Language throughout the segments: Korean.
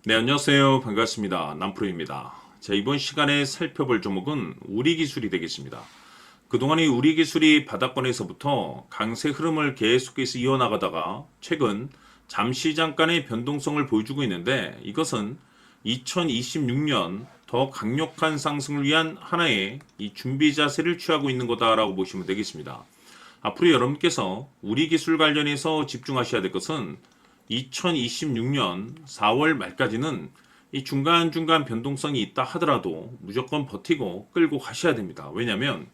네, 안녕하세요. 반갑습니다. 남프로입니다. 자, 이번 시간에 살펴볼 종목은 우리기술이 되겠습니다. 그동안 이 우리기술이 바닥권에서부터 강세 흐름을 계속해서 이어나가다가 최근 잠시 잠깐의 변동성을 보여주고 있는데, 이것은 2026년 더 강력한 상승을 위한 하나의 이 준비 자세를 취하고 있는 거다라고 보시면 되겠습니다. 앞으로 여러분께서 우리기술 관련해서 집중하셔야 될 것은 2026년 4월 말까지는 이 중간중간 변동성이 있다 하더라도 무조건 버티고 끌고 가셔야 됩니다. 왜냐하면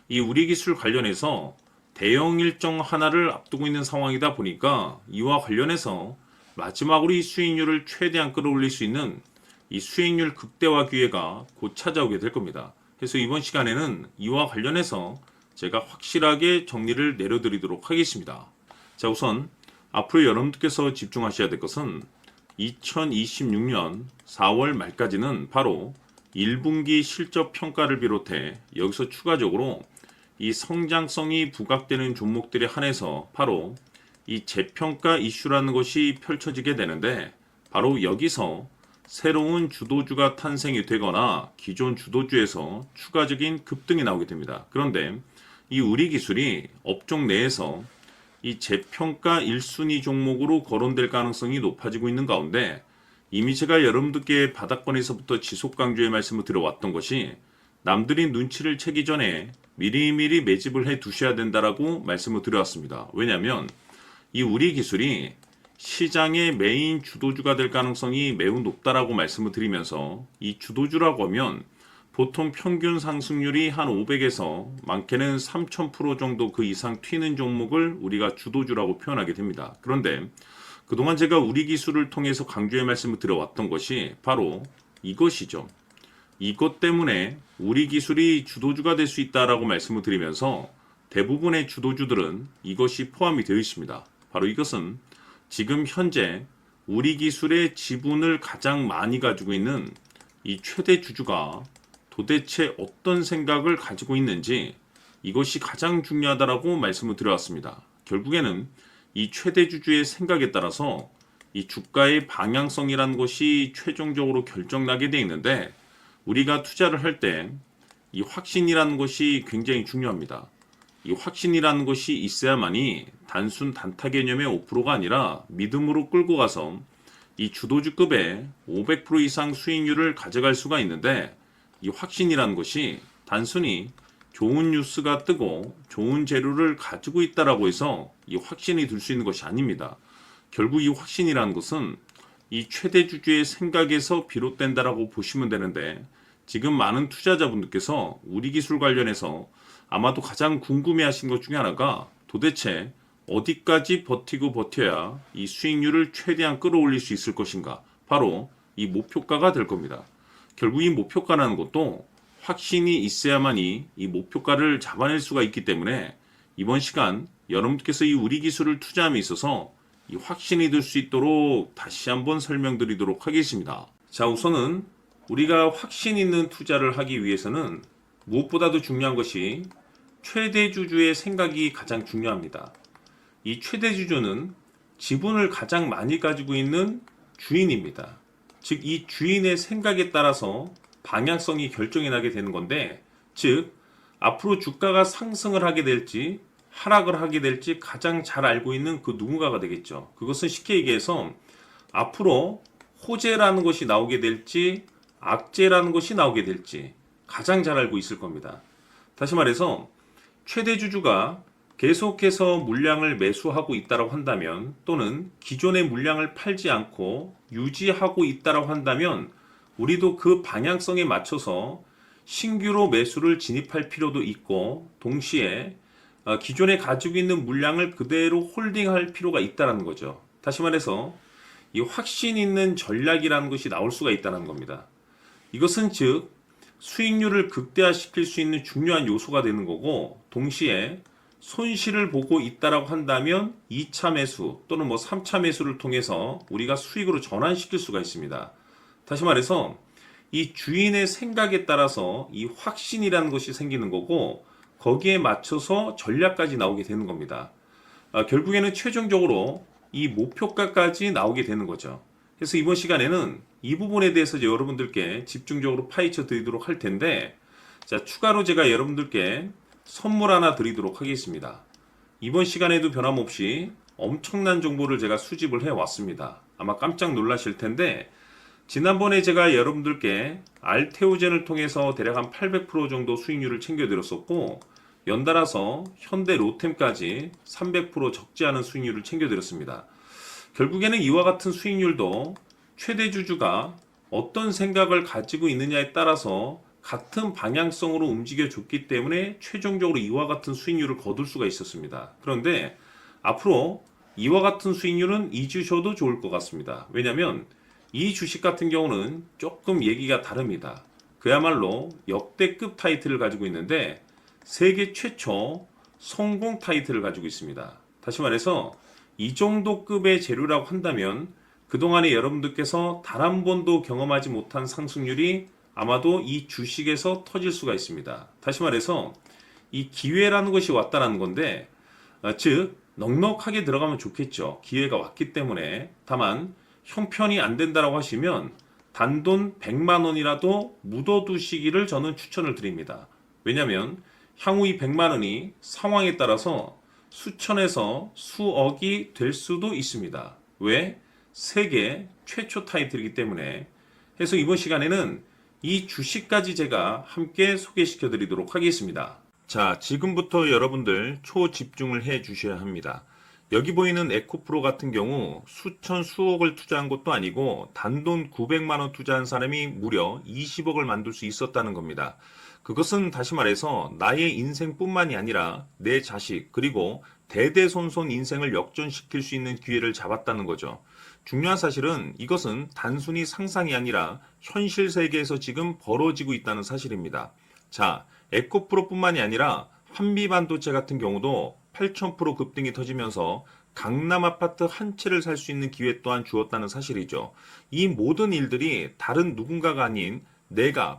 이 우리기술 관련해서 대형 일정 하나를 앞두고 있는 상황이다 보니까 이와 관련해서 마지막으로 이 수익률을 최대한 끌어올릴 수 있는 이 수익률 극대화 기회가 곧 찾아오게 될 겁니다. 그래서 이번 시간에는 이와 관련해서 제가 확실하게 정리를 내려드리도록 하겠습니다. 자, 우선 앞으로 여러분들께서 집중하셔야 될 것은 2026년 4월 말까지는 바로 1분기 실적 평가를 비롯해 여기서 추가적으로 이 성장성이 부각되는 종목들에 한해서 바로 이 재평가 이슈라는 것이 펼쳐지게 되는데, 바로 여기서 새로운 주도주가 탄생이 되거나 기존 주도주에서 추가적인 급등이 나오게 됩니다. 그런데 이 우리기술이 업종 내에서 이 재평가 1순위 종목으로 거론될 가능성이 높아지고 있는 가운데, 이미 제가 여러분들께 바닥권에서부터 지속 강조의 말씀을 드려왔던 것이 남들이 눈치를 채기 전에 미리미리 매집을 해 두셔야 된다라고 말씀을 드려왔습니다. 왜냐하면 이 우리기술이 시장의 메인 주도주가 될 가능성이 매우 높다라고 말씀을 드리면서, 이 주도주라고 하면 보통 평균 상승률이 한 500에서 많게는 3000% 정도 그 이상 튀는 종목을 우리가 주도주라고 표현하게 됩니다. 그런데 그동안 제가 우리기술을 통해서 강조의 말씀을 드려왔던 것이 바로 이것이죠. 이것 때문에 우리기술이 주도주가 될 수 있다라고 말씀을 드리면서 대부분의 주도주들은 이것이 포함이 되어 있습니다. 바로 이것은 지금 현재 우리기술의 지분을 가장 많이 가지고 있는 이 최대 주주가 도대체 어떤 생각을 가지고 있는지, 이것이 가장 중요하다라고 말씀을 드려왔습니다. 결국에는 이 최대 주주의 생각에 따라서 이 주가의 방향성이라는 것이 최종적으로 결정나게 되어 있는데, 우리가 투자를 할 때 이 확신이라는 것이 굉장히 중요합니다. 이 확신이라는 것이 있어야만이 단순 단타 개념의 5%가 아니라 믿음으로 끌고 가서 이 주도주급의 500% 이상 수익률을 가져갈 수가 있는데, 이 확신이라는 것이 단순히 좋은 뉴스가 뜨고 좋은 재료를 가지고 있다라고 해서 이 확신이 들 수 있는 것이 아닙니다. 결국 이 확신이라는 것은 이 최대 주주의 생각에서 비롯된다라고 보시면 되는데, 지금 많은 투자자분들께서 우리기술 관련해서 아마도 가장 궁금해하신 것 중에 하나가 도대체 어디까지 버티고 버텨야 이 수익률을 최대한 끌어올릴 수 있을 것인가, 바로 이 목표가가 될 겁니다. 결국 이 목표가라는 것도 확신이 있어야만이 이 목표가를 잡아낼 수가 있기 때문에, 이번 시간 여러분께서 이 우리기술을 투자함에 있어서 이 확신이 들 수 있도록 다시 한번 설명드리도록 하겠습니다. 자, 우선은 우리가 확신 있는 투자를 하기 위해서는 무엇보다도 중요한 것이 최대 주주의 생각이 가장 중요합니다. 이 최대 주주는 지분을 가장 많이 가지고 있는 주인입니다. 즉, 이 주인의 생각에 따라서 방향성이 결정이 나게 되는 건데, 즉 앞으로 주가가 상승을 하게 될지 하락을 하게 될지 가장 잘 알고 있는 그 누군가가 되겠죠. 그것은 쉽게 얘기해서 앞으로 호재라는 것이 나오게 될지 악재라는 것이 나오게 될지 가장 잘 알고 있을 겁니다. 다시 말해서 최대 주주가 계속해서 물량을 매수하고 있다고 한다면, 또는 기존의 물량을 팔지 않고 유지하고 있다고 한다면, 우리도 그 방향성에 맞춰서 신규로 매수를 진입할 필요도 있고, 동시에 기존에 가지고 있는 물량을 그대로 홀딩할 필요가 있다는 거죠. 다시 말해서 이 확신 있는 전략이라는 것이 나올 수가 있다는 겁니다. 이것은 즉 수익률을 극대화시킬 수 있는 중요한 요소가 되는 거고, 동시에 손실을 보고 있다라고 한다면 2차 매수 또는 3차 매수를 통해서 우리가 수익으로 전환시킬 수가 있습니다. 다시 말해서 이 주인의 생각에 따라서 이 확신이라는 것이 생기는 거고, 거기에 맞춰서 전략까지 나오게 되는 겁니다. 결국에는 최종적으로 이 목표가까지 나오게 되는 거죠. 그래서 이번 시간에는 이 부분에 대해서 이제 여러분들께 집중적으로 파헤쳐 드리도록 할 텐데, 자, 추가로 제가 여러분들께 선물 하나 드리도록 하겠습니다. 이번 시간에도 변함없이 엄청난 정보를 제가 수집을 해 왔습니다. 아마 깜짝 놀라실 텐데, 지난번에 제가 여러분들께 알테오젠을 통해서 대략 한 800% 정도 수익률을 챙겨드렸었고, 연달아서 현대 로템까지 300% 적지 않은 수익률을 챙겨드렸습니다. 결국에는 이와 같은 수익률도 최대 주주가 어떤 생각을 가지고 있느냐에 따라서 같은 방향성으로 움직여 줬기 때문에 최종적으로 이와 같은 수익률을 거둘 수가 있었습니다. 그런데 앞으로 이와 같은 수익률은 잊으셔도 좋을 것 같습니다. 왜냐하면 이 주식 같은 경우는 조금 얘기가 다릅니다. 그야말로 역대급 타이틀을 가지고 있는데 세계 최초 성공 타이틀을 가지고 있습니다. 다시 말해서 이 정도 급의 재료라고 한다면 그동안에 여러분들께서 단 한 번도 경험하지 못한 상승률이 아마도 이 주식에서 터질 수가 있습니다. 다시 말해서 이 기회라는 것이 왔다는 건데, 즉 넉넉하게 들어가면 좋겠죠. 기회가 왔기 때문에. 다만 형편이 안 된다라고 하시면 단돈 100만 원이라도 묻어두시기를 저는 추천을 드립니다. 왜냐하면 향후 이 100만 원이 상황에 따라서 수천에서 수억이 될 수도 있습니다. 왜? 세계 최초 타이틀이기 때문에. 해서 이번 시간에는 이 주식까지 제가 함께 소개시켜 드리도록 하겠습니다. 자, 지금부터 여러분들 초집중을 해 주셔야 합니다. 여기 보이는 에코프로 같은 경우 수천 수억을 투자한 것도 아니고 단돈 900만 원 투자한 사람이 무려 20억을 만들 수 있었다는 겁니다. 그것은 다시 말해서 나의 인생뿐만이 아니라 내 자식 그리고 대대손손 인생을 역전시킬 수 있는 기회를 잡았다는 거죠. 중요한 사실은 이것은 단순히 상상이 아니라 현실 세계에서 지금 벌어지고 있다는 사실입니다. 자, 에코프로뿐만이 아니라 한미반도체 같은 경우도 8,000% 급등이 터지면서 강남 아파트 한 채를 살 수 있는 기회 또한 주었다는 사실이죠. 이 모든 일들이 다른 누군가가 아닌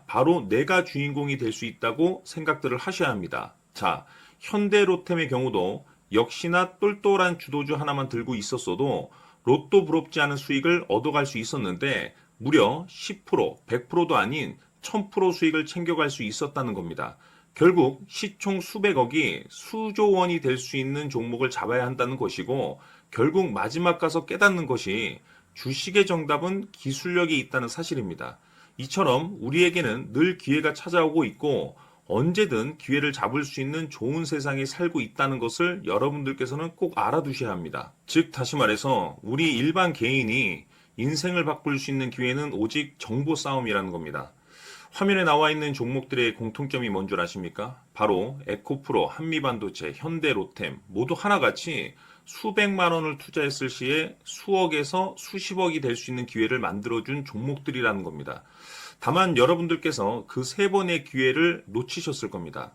바로 내가 주인공이 될 수 있다고 생각들을 하셔야 합니다. 자, 현대로템의 경우도 역시나 똘똘한 주도주 하나만 들고 있었어도 로또 부럽지 않은 수익을 얻어갈 수 있었는데 무려 10%, 100%도 아닌 1000% 수익을 챙겨갈 수 있었다는 겁니다. 결국 시총 수백억이 수조 원이 될 수 있는 종목을 잡아야 한다는 것이고 결국 마지막 가서 깨닫는 것이 주식의 정답은 기술력이 있다는 사실입니다. 이처럼 우리에게는 늘 기회가 찾아오고 있고 언제든 기회를 잡을 수 있는 좋은 세상에 살고 있다는 것을 여러분들께서는 꼭 알아두셔야 합니다. 즉 다시 말해서 우리 일반 개인이 인생을 바꿀 수 있는 기회는 오직 정보 싸움이라는 겁니다. 화면에 나와 있는 종목들의 공통점이 뭔 줄 아십니까? 바로 에코프로, 한미반도체, 현대로템 모두 하나같이 수백만 원을 투자했을 시에 수억에서 수십억이 될 수 있는 기회를 만들어준 종목들이라는 겁니다. 다만 여러분들께서 그 세 번의 기회를 놓치셨을 겁니다.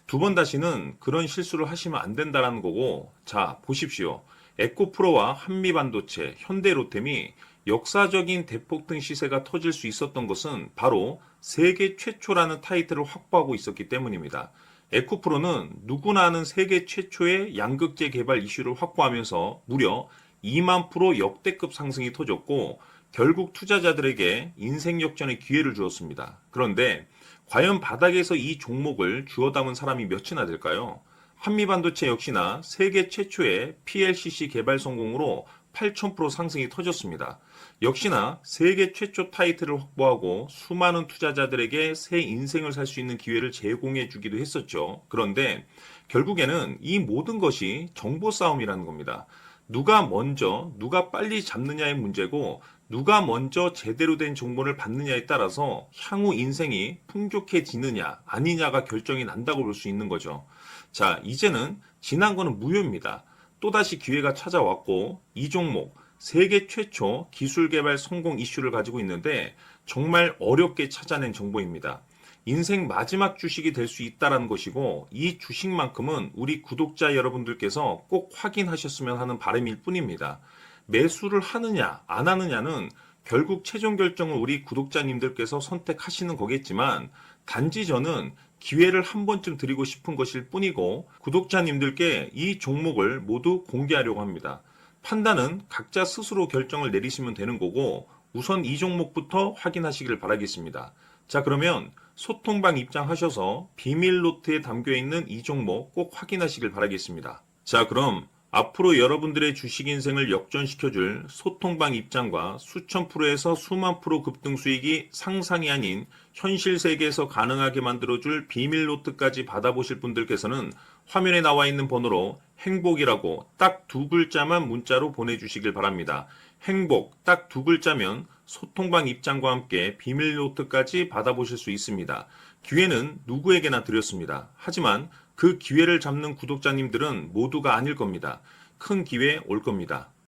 두 번 다시는 그런 실수를 하시면 안 된다는 거고, 자, 보십시오. 에코프로와 한미반도체, 현대로템이 역사적인 대폭등 시세가 터질 수 있었던 것은 바로 세계 최초라는 타이틀을 확보하고 있었기 때문입니다. 에코프로는 누구나 아는 세계 최초의 양극재 개발 이슈를 확보하면서 무려 2만 프로 역대급 상승이 터졌고 결국 투자자들에게 인생 역전의 기회를 주었습니다. 그런데 과연 바닥에서 이 종목을 주워 담은 사람이 몇이나 될까요? 한미반도체 역시나 세계 최초의 PLCC 개발 성공으로 8,000% 상승이 터졌습니다. 역시나 세계 최초 타이틀을 확보하고 수많은 투자자들에게 새 인생을 살 수 있는 기회를 제공해 주기도 했었죠. 그런데 결국에는 이 모든 것이 정보 싸움이라는 겁니다. 누가 먼저, 누가 빨리 잡느냐의 문제고 누가 먼저 제대로 된 정보를 받느냐에 따라서 향후 인생이 풍족해지느냐 아니냐가 결정이 난다고 볼 수 있는 거죠. 자, 이제는 지난 거는 무효입니다. 또다시 기회가 찾아왔고 이 종목 세계 최초 기술 개발 성공 이슈를 가지고 있는데 정말 어렵게 찾아낸 정보입니다. 인생 마지막 주식이 될 수 있다는 것이고 이 주식만큼은 우리 구독자 여러분들께서 꼭 확인하셨으면 하는 바람일 뿐입니다. 매수를 하느냐 안 하느냐는 결국 최종 결정을 우리 구독자님들께서 선택하시는 거겠지만 단지 저는 기회를 한 번쯤 드리고 싶은 것일 뿐이고 구독자님들께 이 종목을 모두 공개하려고 합니다. 판단은 각자 스스로 결정을 내리시면 되는 거고 우선 이 종목부터 확인하시길 바라겠습니다. 자, 그러면 소통방 입장하셔서 비밀 노트에 담겨 있는 이 종목 꼭 확인하시길 바라겠습니다. 자, 그럼 앞으로 여러분들의 주식 인생을 역전시켜줄 소통방 입장과 수천 프로에서 수만 프로 급등 수익이 상상이 아닌 현실 세계에서 가능하게 만들어줄 비밀 노트까지 받아보실 분들께서는 화면에 나와 있는 번호로 행복이라고 딱 두 글자만 문자로 보내주시길 바랍니다. 행복 딱 두 글자면 소통방 입장과 함께 비밀 노트까지 받아보실 수 있습니다. 기회는 누구에게나 드렸습니다. 하지만 그 기회를 잡는 구독자님들은 모두가 아닐 겁니다. 큰 기회 올 겁니다.